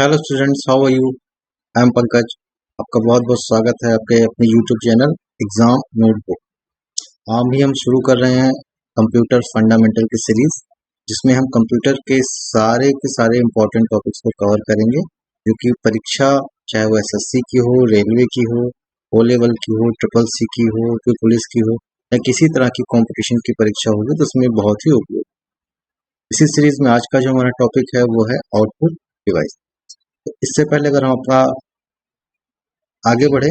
Hello students, how are you? I am Pankaj. आपका बहुत बहुत स्वागत है आपके अपने यूट्यूब चैनल एग्जाम नोटबुक। आज भी हम शुरू कर रहे हैं कंप्यूटर फंडामेंटल की सीरीज, जिसमें हम कंप्यूटर के सारे इम्पोर्टेंट टॉपिक्स को कवर करेंगे, जो कि परीक्षा चाहे वो एसएससी की हो, रेलवे की हो, ओ लेवल की हो, ट्रिपल सी की हो, फिर पुलिस की हो, या किसी तरह की कॉम्पिटिशन की परीक्षा होगी तो उसमें बहुत ही उपयोगी। इसी सीरीज में आज का जो हमारा टॉपिक है वो है आउटपुट डिवाइस। तो इससे पहले अगर हम अपना आगे बढ़े,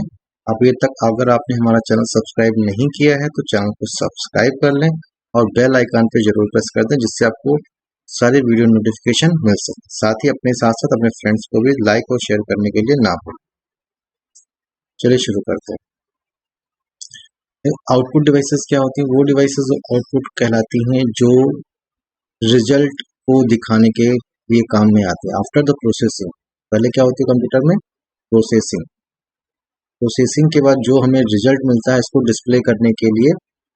अगर आपने हमारा चैनल सब्सक्राइब नहीं किया है तो चैनल को सब्सक्राइब कर लें और बेल आइकन पे जरूर प्रेस कर दें, जिससे आपको सारे वीडियो नोटिफिकेशन मिल सके। साथ ही अपने साथ साथ अपने फ्रेंड्स को भी लाइक और शेयर करने के लिए ना भूलें। चलिए शुरू करते हैं। आउटपुट डिवाइसेस क्या होती हैं? वो डिवाइसेस आउटपुट कहलाती हैं जो रिजल्ट को दिखाने के लिए काम में आते हैं। आफ्टर द प्रोसेसिंग, पहले क्या होती है कंप्यूटर में? प्रोसेसिंग के बाद जो हमें रिजल्ट मिलता है, इसको डिस्प्ले करने के लिए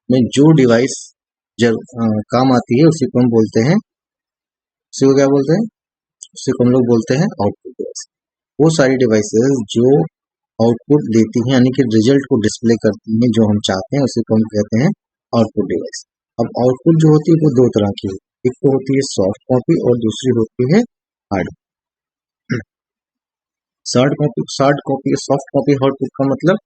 में जो डिवाइस काम आती है उसी को हम बोलते हैं, उसी को क्या बोलते हैं? उसी को हम लोग बोलते हैं आउटपुट डिवाइस। वो सारी डिवाइसेस जो आउटपुट देती हैं, यानी कि रिजल्ट को डिस्प्ले करती हैं जो हम चाहते हैं, उसी को हम कहते हैं आउटपुट डिवाइस। अब आउटपुट जो होती है वो दो तरह की है, एक तो होती है सॉफ्ट कॉपी और दूसरी होती है हार्ड। सॉफ्ट कॉपी आउटपुट का मतलब,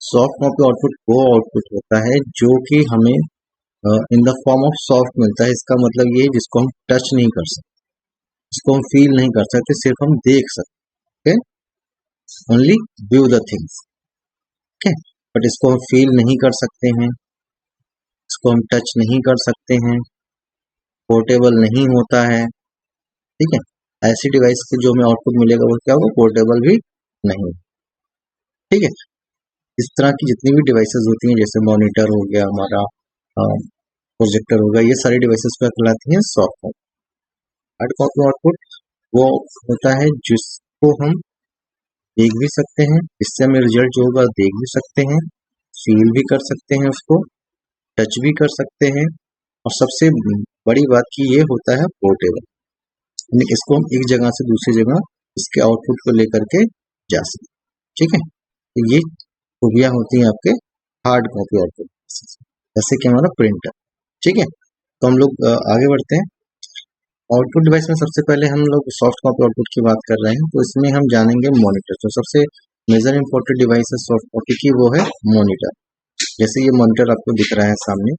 सॉफ्ट कॉपी आउटपुट वो आउटपुट होता है जो कि हमें in the form of soft मिलता है। इसका मतलब ये है जिसको हम टच नहीं कर सकते, जिसको हम फील नहीं कर सकते, सिर्फ हम देख सकते, only view the things, okay. But इसको हम फील नहीं कर सकते हैं, इसको हम टच नहीं कर सकते हैं, पोर्टेबल नहीं होता है, ठीक है। ऐसी डिवाइस से जो हमें आउटपुट मिलेगा वो क्या होगा? पोर्टेबल भी नहीं, ठीक है। इस तरह की जितनी भी डिवाइसेस होती हैं, जैसे मॉनिटर हो गया, हमारा प्रोजेक्टर हो गया, ये सारी डिवाइसेस क्या कहलाती हैं? Soft copy. Hard copy output वो होता है जिसको हम देख भी सकते हैं, इससे हमें रिजल्ट जो होगा देख भी सकते हैं, फील भी कर सकते हैं, उसको टच भी कर सकते हैं, और सबसे बड़ी बात की ये होता है पोर्टेबल, यानी इसको हम एक जगह से दूसरी जगह इसके आउटपुट को लेकर के जा सकते, ठीक है। तो ये खूबियां होती हैं आपके हार्ड कॉपी आउटपुट, जैसे कि हमारा प्रिंटर, ठीक है। तो हम लोग आगे बढ़ते हैं। आउटपुट डिवाइस में सबसे पहले हम लोग सॉफ्ट कॉपी आउटपुट की बात कर रहे हैं, तो इसमें हम जानेंगे मॉनिटर। तो सबसे मेजर इंपॉर्टेंट डिवाइस है सॉफ्ट कॉपी की, वो है मॉनिटर। जैसे ये मॉनिटर आपको दिख रहा है सामने,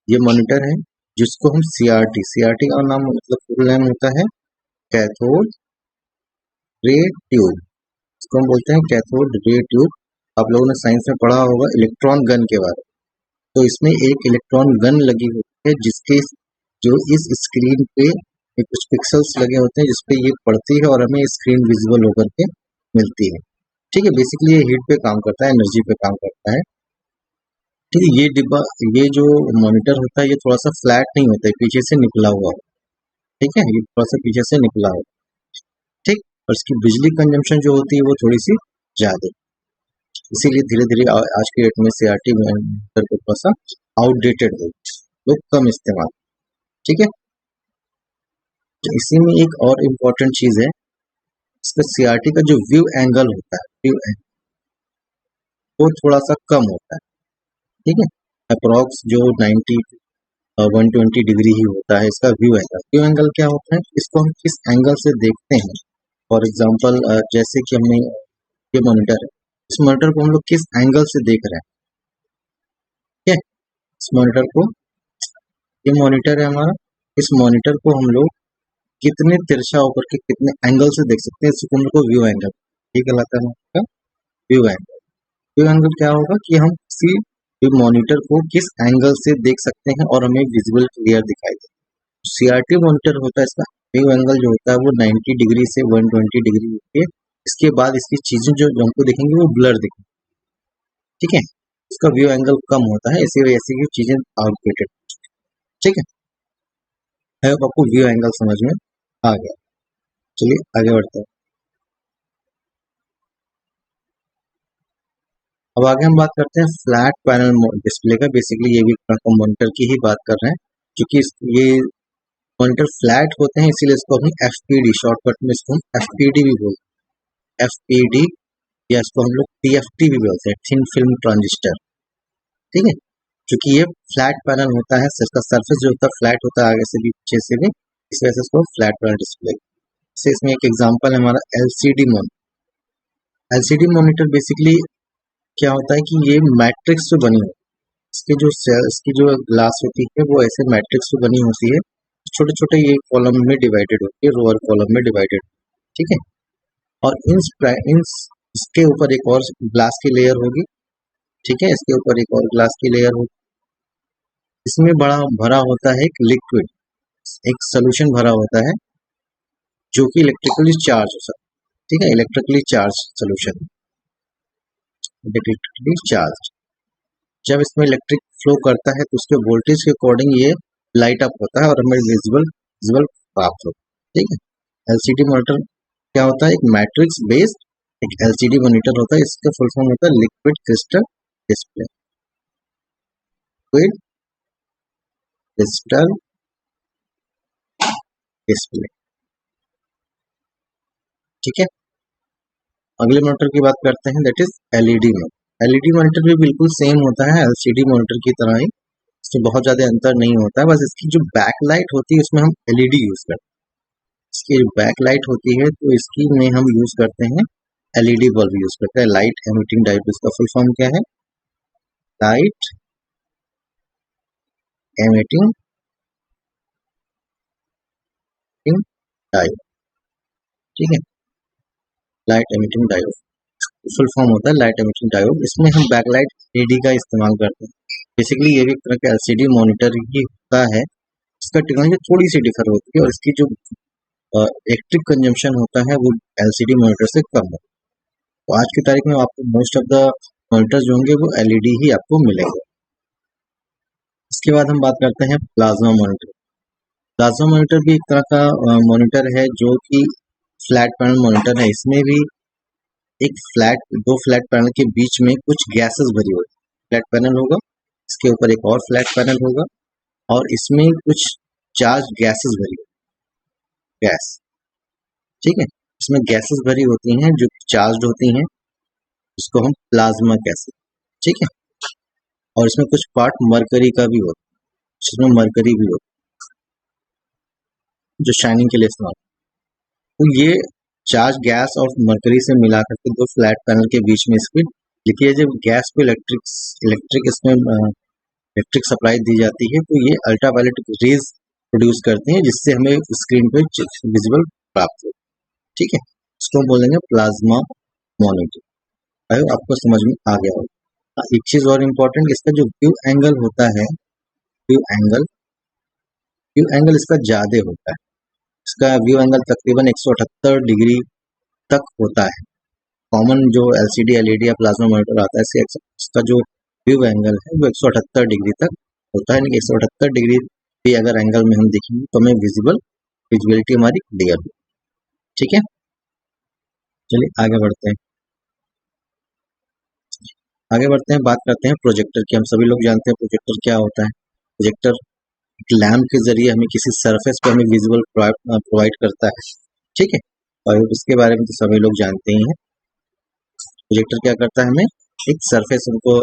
ये मॉनिटर है जिसको हम सीआरटी का नाम, मतलब फुल नेम होता है कैथोड रे ट्यूब, इसको हम बोलते हैं कैथोड रे ट्यूब। आप लोगों ने साइंस में पढ़ा होगा इलेक्ट्रॉन गन के बारे में। तो इसमें एक इलेक्ट्रॉन गन लगी होती है, जिसके जो इस स्क्रीन पे कुछ पिक्सल्स लगे होते हैं, जिसपे ये पड़ती है और हमें स्क्रीन विजिबल होकर के मिलती है, ठीक है। बेसिकली ये हीट पे काम करता है, एनर्जी पे काम करता है, ठीक है। ये डिब्बा, ये जो मॉनिटर होता है, ये थोड़ा सा फ्लैट नहीं होता है, पीछे से निकला हुआ, ठीक है। ये थोड़ा सा पीछे से निकला हुआ, ठीक। और इसकी बिजली कंजम्पशन जो होती है वो थोड़ी सी ज्यादा, इसीलिए धीरे धीरे आज के डेट में सीआरटी मॉनिटर को थोड़ा सा आउटडेटेड हो, लोग कम इस्तेमाल, ठीक है। तो इसी में एक और इम्पोर्टेंट चीज है, इसका सीआरटी का जो व्यू एंगल होता है, व्यू एंगल वो थोड़ा सा कम होता है, ठीक है। अप्रोक्स जो 90 120 डिग्री ही होता है इसका व्यू एंगल। व्यू एंगल क्या होता है? इसको हम किस एंगल से देखते हैं। फॉर एग्जाम्पल, जैसे कि हमने ये मॉनिटर है, इस मॉनिटर को हम लोग किस एंगल से देख रहे हैं, ठीक है। इस मॉनिटर को, ये मॉनिटर है हमारा, इस मॉनिटर को हम लोग कितने तिरछा होकर के कितने एंगल से देख सकते हैं, इसको हम लोग को व्यू एंगल, ठीक कहलाता है हमारा व्यू एंगल। व्यू एंगल क्या होगा कि हम किसी मॉनिटर को किस एंगल से देख सकते हैं और हमें विजुअल क्लियर दिखाई दे। सीआरटी मॉनिटर होता है, इसका व्यू एंगल जो होता है वो 90 डिग्री से 120 डिग्री होती है। इसके बाद इसकी चीजें जो हमको दिखेंगी वो ब्लर दिखेंगी, ठीक है। इसका व्यू एंगल कम होता है, इसी वजह से ये चीजें आउटडेटेड, ठीक है। आपको व्यू एंगल समझ में आ गया। चलिए आगे बढ़ते हैं। अब आगे हम बात करते हैं फ्लैट पैनल डिस्प्ले का। बेसिकली ये भी मॉनिटर की ही बात कर रहे हैं, क्योंकि ये मॉनिटर फ्लैट होते हैं, इसीलिए इसको हम एफपीडी, शॉर्टकट में इसको हम एफपीडी भी बोलते हैं, FPD, या इसको हम लोग TFT भी बोलते हैं, थिन फिल्म ट्रांजिस्टर। ठीक है, क्योंकि ये फ्लैट पैनल होता है, इसका सरफेस जो होता है फ्लैट होता है, आगे से भी पीछे से भी, इस वजह से इसको फ्लैट पैनल डिस्प्ले। से इसमें एक एग्जांपल है हमारा LCD monitor. LCD monitor basically क्या होता है कि ये मैट्रिक्स से बनी होती है, इसके जो इसकी जो ग्लास होती है वो ऐसे मैट्रिक्स से बनी होती है, छोटे छोटे ये कॉलम में डिवाइडेड होती है, रोअर कॉलम में डिवाइडेड। ठीक है, और इसके ऊपर एक और ग्लास की लेयर होगी। ठीक है, इसके ऊपर एक और ग्लास की लेयर होगी, इसमें बड़ा भरा होता है एक लिक्विड, एक सोल्यूशन भरा होता है जो कि इलेक्ट्रिकली चार्ज हो सकता है। ठीक है, electrically charge solution, electrically charge. जब इसमें इलेक्ट्रिक फ्लो करता है तो उसके वोल्टेज के अकॉर्डिंग ये लाइट अप होता है और हमें विजुअल प्राप्त होता है। ठीक है, LCD मॉनिटर क्या होता है, एक मैट्रिक्स बेस्ड एक LCD मॉनिटर होता है, इसका फुल फॉर्म होता है liquid crystal display. Liquid crystal display. ठीक है, अगले मॉनिटर की बात करते हैं, that is LED monitor. LED monitor भी बिल्कुल सेम होता है LCD मॉनिटर की तरह ही, इसमें बहुत ज्यादा अंतर नहीं होता है, बस इसकी जो बैक लाइट होती है उसमें हम LED यूज करते हैं। इसकी बैक लाइट होती है तो इसकी में हम यूज करते हैं LED बल्ब यूज करते हैं, लाइट एमिटिंग डायोड। इसका फुल फॉर्म क्या है, लाइट एमिटिंग डायोड। ठीक है, light emitting diode full form होता है लाइट एमिटिंग डायोड। इसमें हम बैकलाइट LED का इस्तेमाल करते हैं। बेसिकली ये भी एक तरह का LCD मॉनिटर ही होता है, इसका टेक्नोलॉजी थोड़ी सी डिफर होती है और इसकी जो इलेक्ट्रिक कंजम्पशन होता है वो LCD मॉनिटर से कम है। तो आज की तारीख में आपको मोस्ट ऑफ द मॉनिटर्स जो होंगे वो LED ही आपको मिलेंगे। इसके बाद हम बात करते हैं प्लाज्मा मॉनिटर। प्लाज्मा मॉनिटर भी एक तरह का मॉनिटर है जो कि फ्लैट पैनल मॉनिटर है। इसमें भी एक दो फ्लैट पैनल के बीच में कुछ गैसेस भरी होगी। फ्लैट पैनल होगा, इसके ऊपर एक और फ्लैट पैनल होगा और इसमें कुछ चार्ज गैसेस भरी होगी, गैस। ठीक है, इसमें गैसेस भरी होती हैं जो चार्ज होती हैं, इसको हम प्लाज्मा कहते हैं। ठीक है, और इसमें कुछ पार्ट मरकरी का भी होता है, जिसमें मरकरी भी होता है जो शाइनिंग के लिए इस्तेमाल। तो ये चार्ज गैस और मरकरी से मिला करके दो फ्लैट पैनल के बीच में इसकी लिखी है। जब गैस को इलेक्ट्रिक सप्लाई दी जाती है तो ये अल्ट्रावायलेट रेज प्रोड्यूस करते हैं जिससे हमें स्क्रीन पे विजुअल प्राप्त हो। ठीक है, इसको हम बोलेंगे प्लाज्मा मॉनिटर। आयो आपको समझ में आ गया होगा। एक चीज और इम्पोर्टेंट, इसका जो व्यू एंगल होता है, व्यू एंगल इसका ज्यादा होता है। इसका व्यू एंगल तकरीबन 178 डिग्री तक होता है। कॉमन जो LCD LED या प्लाज्मा मॉनिटर आता है इसका जो व्यू एंगल है वो 178 डिग्री तक होता है। 178 डिग्री भी अगर एंगल में हम देखेंगे तो हमें विजुअलिटी हमारी क्लियर हो। ठीक है, चलिए आगे बढ़ते हैं। बात करते हैं प्रोजेक्टर की। हम सभी लोग जानते हैं प्रोजेक्टर क्या होता है। प्रोजेक्टर एक लैम्प के जरिए हमें किसी सरफेस पर हमें विजुअल प्रोवाइड करता है। ठीक है, और इसके बारे में तो सभी लोग जानते ही हैं। प्रोजेक्टर क्या करता है, हमें एक सरफेस, उनको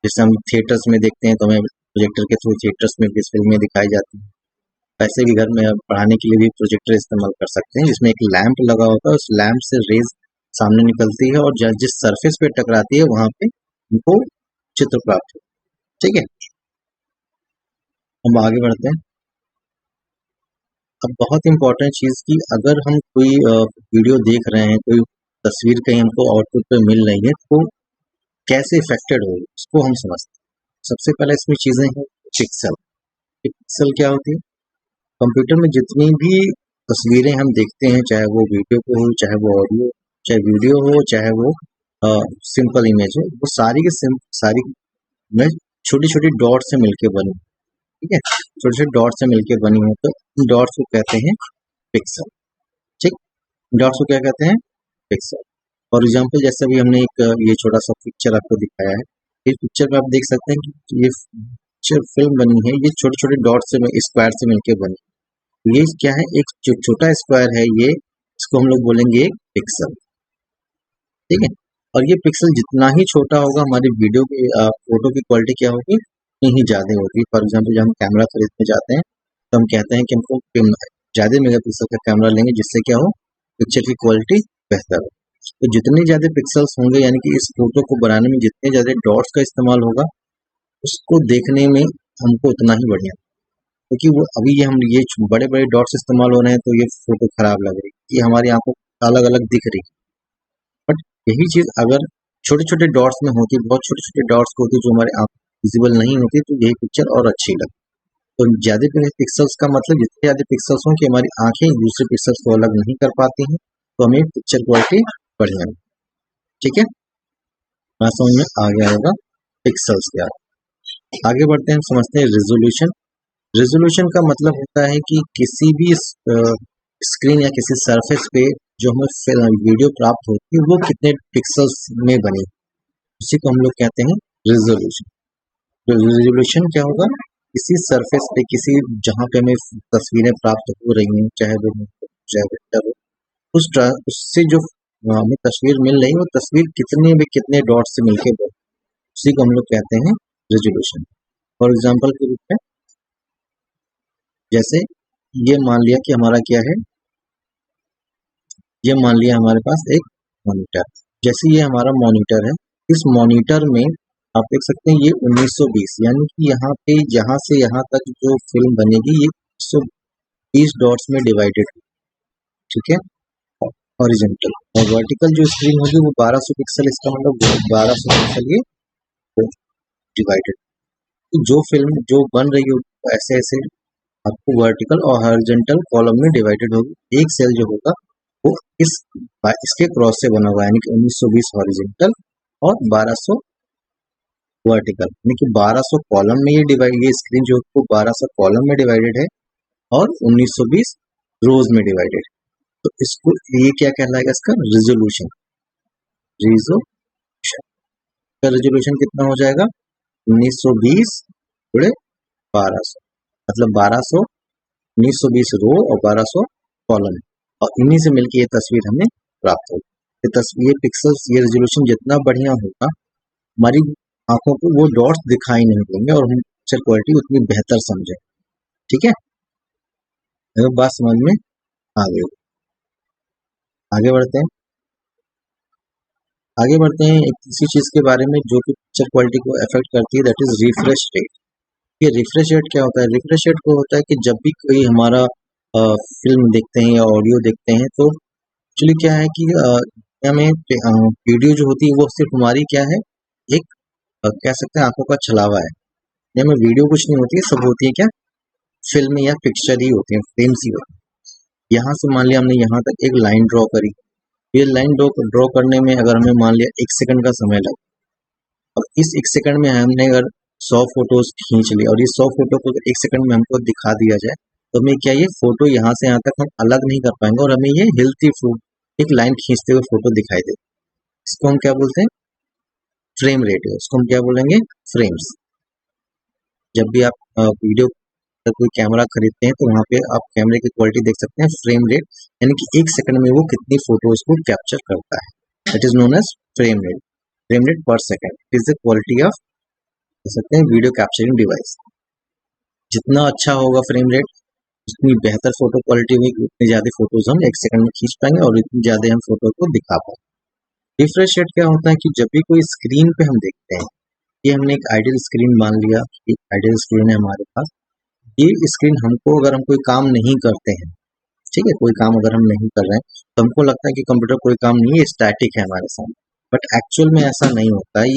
जैसे हम थिएटर्स में देखते हैं तो हमें प्रोजेक्टर के थ्रू थिएटर्स में फिल्में दिखाई जाती हैं। वैसे भी घर में पढ़ाने के लिए भी प्रोजेक्टर इस्तेमाल कर सकते हैं, जिसमें एक लैंप लगा होता है, उस लैंप से रेज सामने निकलती है और जिस सरफेस पे टकराती है वहां पे उनको चित्र प्राप्त हो। ठीक है, हम आगे बढ़ते हैं। अब बहुत इंपॉर्टेंट चीज की, अगर हम कोई वीडियो देख रहे हैं, कोई तस्वीर कहीं हमको आउटपुट पे मिल रही है तो कैसे इफेक्टेड होगी उसको हम समझते हैं। सबसे पहले इसमें चीजें हैं पिक्सल। पिक्सल क्या होती है, कंप्यूटर में जितनी भी तस्वीरें हम देखते हैं, चाहे वो वीडियो पे हो, चाहे वो ऑडियो, चाहे वीडियो हो, चाहे वो सिंपल इमेज हो, वो सारी की सारी इमेज छोटी छोटी डॉट से मिलके बनी। ठीक है, छोटे छोटे डॉट से मिलके बनी हो तो इन डॉट्स को कहते हैं पिक्सल। ठीक, डॉट्स को क्या कहते हैं, पिक्सल। फॉर एग्जाम्पल जैसे भी हमने एक ये छोटा सा पिक्चर आपको दिखाया है, इस पिक्चर में आप देख सकते हैं कि ये फिल्म बनी है, ये छोटे छोटे डॉट से स्क्वायर से मिलके बनी। ये क्या है, एक जो छोटा स्क्वायर है ये, इसको हम लोग बोलेंगे एक पिक्सल। ठीक है। और ये पिक्सल जितना ही छोटा होगा हमारी वीडियो की फोटो की क्वालिटी क्या होगी, उतनी ही ज़्यादा होगी। फॉर एग्जाम्पल जब हम कैमरा खरीदने जाते हैं तो हम कहते हैं कि हमको ज़्यादा मेगापिक्सल का कैमरा लेंगे जिससे क्या हो, पिक्चर की क्वालिटी बेहतर हो। तो जितने ज़्यादा पिक्सल्स होंगे यानी कि इस फोटो को बनाने में जितने ज़्यादा डॉट्स का इस्तेमाल होगा उसको देखने में हमको उतना ही बढ़िया, क्योंकि वो अभी ये बड़े बड़े डॉट्स इस्तेमाल हो रहे हैं तो ये फोटो खराब लग रही है, ये हमारी आंखों अलग अलग दिख रही है। बट यही चीज अगर छोटे छोटे डॉट्स में होती, बहुत छोटे छोटे डॉट्स होती जो हमारे आंख विजिबल नहीं होती, तो यही पिक्चर और अच्छी लगती। तो ज्यादा पिक्सल्स का मतलब जितने ज्यादा पिक्सल्स हों कि हमारी आंखें दूसरे पिक्सल्स को अलग नहीं कर पाती हैं, तो हमें पिक्चर क्वालिटी बढ़िया है। ठीक है, समझ में आ गया होगा पिक्सल्स क्या। आगे बढ़ते हैं, समझते हैं रेजोल्यूशन। रेजोल्यूशन का मतलब होता है कि किसी भी स्क्रीन या किसी सरफेस पे जो हमें वीडियो प्राप्त होती है वो कितने पिक्सल्स में बनी, उसी को हम लोग कहते हैं रेजोल्यूशन। रेजोल्यूशन क्या होगा, किसी सरफेस पे, किसी जहाँ पे हमें तस्वीरें प्राप्त हो रही हैं, चाहे वो वेक्टर हो, उससे जो हमें तस्वीर मिल रही है वो तस्वीर कितने डॉट से मिलकर बनी, उसी को हम लोग कहते हैं रेजोल्यूशन। फॉर एग्जाम्पल के रूप में जैसे ये मान लिया कि हमारा क्या है, ये मान लिया हमारे पास एक मॉनिटर, जैसे ये हमारा मॉनिटर है, इस मॉनिटर में आप देख सकते हैं ये 1920 यानी कि यहाँ से यहाँ तक जो फिल्म बनेगी ये 120 डॉट्स में डिवाइडेड है। ठीक है, हॉरिजॉन्टल। और वर्टिकल जो स्क्रीन होगी वो 1200 पिक्सल, इसका मतलब 1200 पिक्सल ये डिवाइडेड। जो फिल्म जो बन रही होगी ऐसे ऐसे आपको वर्टिकल और हॉरिजॉन्टल कॉलम में डिवाइडेड होगी। एक सेल जो होगा वो इसके क्रॉस से बना हुआ है, यानी कि 1920 हॉरिजॉन्टल और 1200 वर्टिकल, यानी कि 1200 कॉलम में ये स्क्रीन जो है 1200 कॉलम में डिवाइडेड है और 1920 रोज में डिवाइडेड है। तो इसको ये क्या कहलाएगा, इसका रेजोल्यूशन। रेजोल्यूशन कितना हो जाएगा, 1920 गुणे 1200, मतलब 1200, 1920 रो और 1200 कॉलम, और इन्हीं से मिलकर ये तस्वीर हमें प्राप्त होगी। ये पिक्सल्स, ये रेजोल्यूशन जितना बढ़िया होगा हमारी आंखों को वो डॉट्स दिखाई नहीं देंगे और हम पिक्चर क्वालिटी उतनी बेहतर समझे। ठीक है, बात समझ में आ गई। आगे बढ़ते हैं एक तीसरी चीज के बारे में जो कि पिक्चर क्वालिटी को अफेक्ट करती है, दैट इज रिफ्रेश रेट। ये रिफ्रेश रेट क्या होता है, रिफ्रेश रेट को होता है कि जब भी कोई हमारा फिल्म देखते हैं या ऑडियो देखते हैं तो एक्चुअली क्या है कि हमें वीडियो जो होती है वो सिर्फ हमारी क्या है, एक कह सकते हैं आंखों का छलावा है। हमें वीडियो कुछ नहीं होती है, सब होती है क्या, फिल्म या पिक्चर ही होती है, फ्रेम्स ही होती है। यहाँ से मान लिया हमने यहाँ तक एक लाइन ड्रॉ करी, ये लाइन ड्रॉ करने में अगर हमें मान लिया 1 सेकंड का समय लगा, और इस 1 सेकंड में हमने अगर 100 फोटोज खींच ली और ये 100 फोटो को 1 सेकंड में हमको दिखा दिया जाए तो हमें क्या, ये फोटो यहाँ से यहाँ तक हम अलग नहीं कर पाएंगे और हमें ये हिलती एक लाइन खींचते हुए फोटो दिखाई दे। इसको हम क्या बोलते हैं, फ्रेम रेट है, इसको हम क्या बोलेंगे, फ्रेम्स। जब भी आप वीडियो कोई कैमरा खरीदते हैं तो वहाँ पे आप कैमरे की क्वालिटी देख सकते हैं, फ्रेम रेट, यानी कि 1 सेकंड में वो कितनी फोटोज को कैप्चर करता है, that is known as frame rate. Frame rate per second is the quality of, कह सकते हैं, वीडियो कैप्चरिंग डिवाइस। जितना अच्छा होगा फ्रेम रेट उतनी बेहतर फोटो क्वालिटी होगी, उतनी ज्यादा फोटोज हम 1 सेकंड में खींच पाएंगे और इतनी ज्यादा हम फोटो को दिखा पाएंगे। रिफ्रेश रेट क्या होता है कि जब भी कोई स्क्रीन पे हम देखते हैं, ये हमने एक आइडियल स्क्रीन मान लिया, एक आइडियल स्क्रीन है हमारे पास, ये स्क्रीन हमको अगर हम कोई काम नहीं करते हैं, ठीक है, कोई काम अगर हम नहीं कर रहे हैं तो हमको लगता है कि कंप्यूटर कोई काम नहीं है, स्टैटिक है हमारे सामने, बट एक्चुअल में ऐसा नहीं होता है।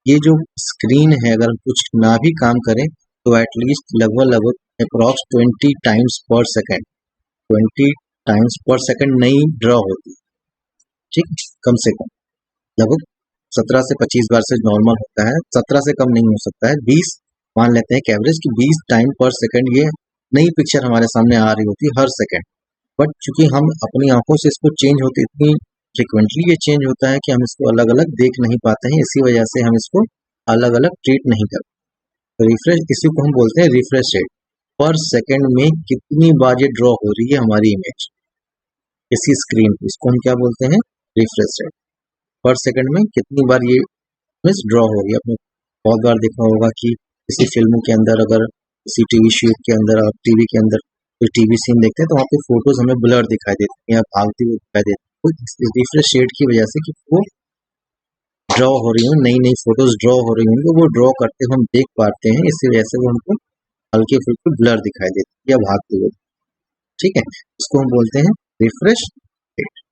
ये जो स्क्रीन है अगर हम कुछ ना भी काम करें तो एटलीस्ट लगभग अप्रॉक्स 20 टाइम्स पर सेकेंड, 20 टाइम्स पर सेकेंड नई ड्रॉ होती है, ठीक, कम से कम लगभग 17 से 25 बार से नॉर्मल होता है, 17 से कम नहीं हो सकता है, 20 मान लेते हैं कि एवरेज की 20 टाइम पर सेकेंड ये नई पिक्चर हमारे सामने आ रही होती है हर सेकेंड। बट चूंकि हम अपनी आंखों से इसको चेंज होते, इतनी फ्रिक्वेंटली ये चेंज होता है कि हम इसको अलग अलग देख नहीं पाते हैं, इसी वजह से हम इसको अलग अलग ट्रीट नहीं करते। तो रिफ्रेश, इसी को हम बोलते हैं रिफ्रेश रेट, पर सेकेंड में कितनी बार ये ड्रॉ हो रही है हमारी इमेज इसी स्क्रीन पे, इसको हम क्या बोलते हैं, रिफ्रेश रेट। पर सेकंड में कितनी बार ये मीन्स ड्रॉ हो रही है। आपने बहुत बार देखा होगा कि किसी फिल्मों के अंदर, अगर किसी टीवी शूट के अंदर, आप टीवी के अंदर कोई टीवी सीन देखते हैं तो वहाँ पे फोटोज हमें ब्लर दिखाई देती है या भागती हुई दिखाई देती है, इस डिफरेंट शेड की वजह से कि वो ड्रॉ हो रही हूँ, नई नई फोटोज ड्रॉ हो रही होंगी, वो ड्रॉ करते हुए हम देख पाते हैं, इसी वजह से वो हमको हल्के फुल्के ब्लर दिखाई देती है या भागते हुए। ठीक है, इसको हम बोलते हैं रिफ्रेश रेट।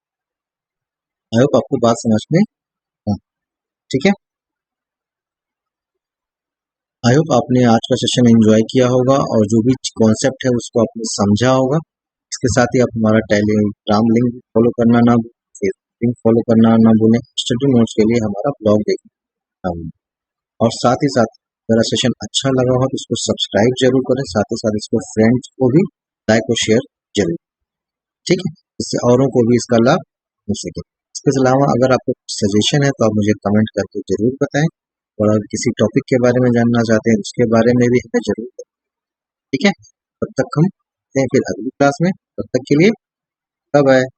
आई होप आपको बात समझ में। हाँ, ठीक है, आई होप आपने आज का सेशन एंजॉय किया होगा और जो भी कॉन्सेप्ट है उसको आपने समझा होगा। इसके साथ ही आप हमारा टेलीग्राम लिंक फॉलो करना ना भूलें, फेसबुक लिंक फॉलो करना ना भूलें। स्टडी नोट्स के लिए हमारा ब्लॉग देखना और साथ ही साथ अगर सेशन अच्छा लगा हो तो इसको सब्सक्राइब जरूर करें, साथ ही साथ इसको फ्रेंड्स को भी लाइक और शेयर जरूर। ठीक है, इससे औरों को भी इसका लाभ हो सके। इसके अलावा अगर आपको सजेशन है तो आप मुझे कमेंट करके जरूर बताएं और अगर किसी टॉपिक के बारे में जानना चाहते हैं उसके बारे में भी हमें जरूर बताएं। ठीक है, तब तक हम मिलते हैं फिर अगली क्लास में। तब तक के लिए बाय बाय।